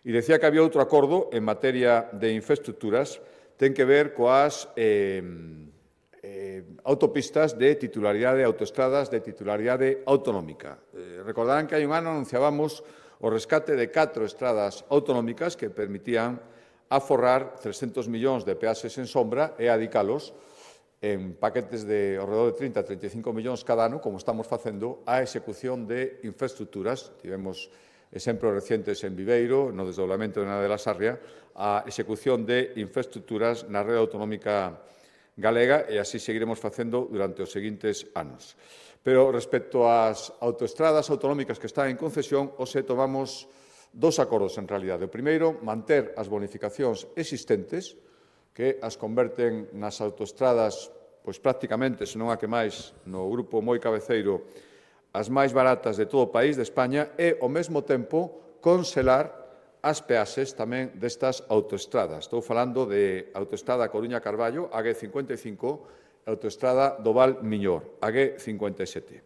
E decía que había outro acordo en materia de infraestructuras, ten que ver coas autopistas de titularidade, autoestradas de titularidade autonómica. Recordarán que hai un ano anunciábamos o rescate de 4 estradas autonómicas que permitían aforrar 300 millóns de peaxes en sombra e adicalos en paquetes de alrededor de 30 a 35 millóns cada ano, como estamos facendo, a execución de infraestructuras. Tivemos exemplos recientes en Viveiro, no desdoblamento de Nada de la Sarria, a execución de infraestructuras na rede autonómica galega e así seguiremos facendo durante os seguintes anos. Pero respecto ás autoestradas autonómicas que están en concesión, hoxe tomamos dos acordos en realidade. O primeiro, manter as bonificacións existentes, que as converten nas autoestradas, pois prácticamente, senón a que máis, no grupo moi cabeceiro, as máis baratas de todo o país, de España, e, ao mesmo tempo, conselar as peaxes tamén destas autoestradas. Estou falando de autoestrada Coruña-Carballo, a G55, e autoestrada do Val Miñor, a G57.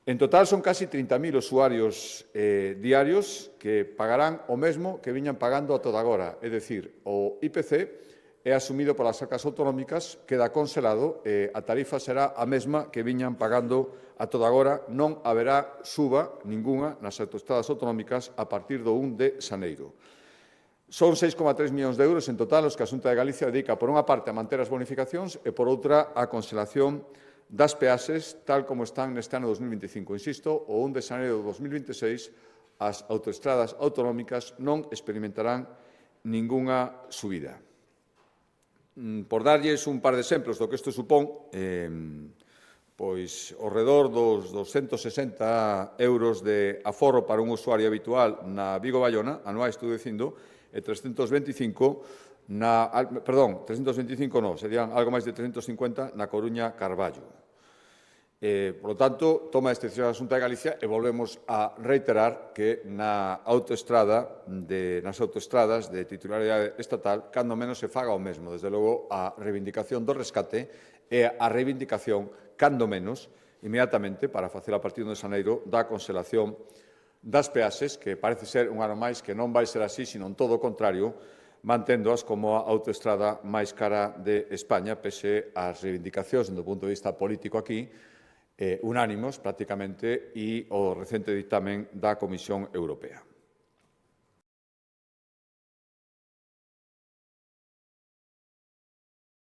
En total son casi 30.000 usuarios diarios que pagarán o mesmo que viñan pagando a toda agora, é dicir, o IPC é asumido polas arcas autonómicas, queda conselado e a tarifa será a mesma que viñan pagando a toda agora, non haberá suba ningunha nas autoestradas autonómicas a partir do 1 de xaneiro. Son 6,3 millóns de euros en total os que a Xunta de Galicia dedica, por unha parte, a manter as bonificacións e, por outra, a conselación das peaxes, tal como están neste ano 2025. Insisto, o 1 de xaneiro de 2026, as autoestradas autonómicas non experimentarán ningunha subida. Por darlles un par de exemplos do que isto supón, pois, ao redor dos 260 euros de aforro para un usuario habitual na Vigo-Bayona, anuais, estou dicindo, e 325 non, serían algo máis de 350 na Coruña-Carballo. Por lo tanto, toma esta decisión a Xunta de Galicia e volvemos a reiterar que nas autoestradas de titularidade estatal, cando menos se faga o mesmo. Desde logo, a reivindicación do rescate e a reivindicación, cando menos, inmediatamente, para facer a partir de xaneiro, da conselación das peaxes, que parece ser un ano máis que non vai ser así, sino todo o contrario, manténdoas como a autoestrada máis cara de España, pese ás reivindicacións, do punto de vista político aquí, unánimos, prácticamente, e o recente dictamen da Comisión Europea.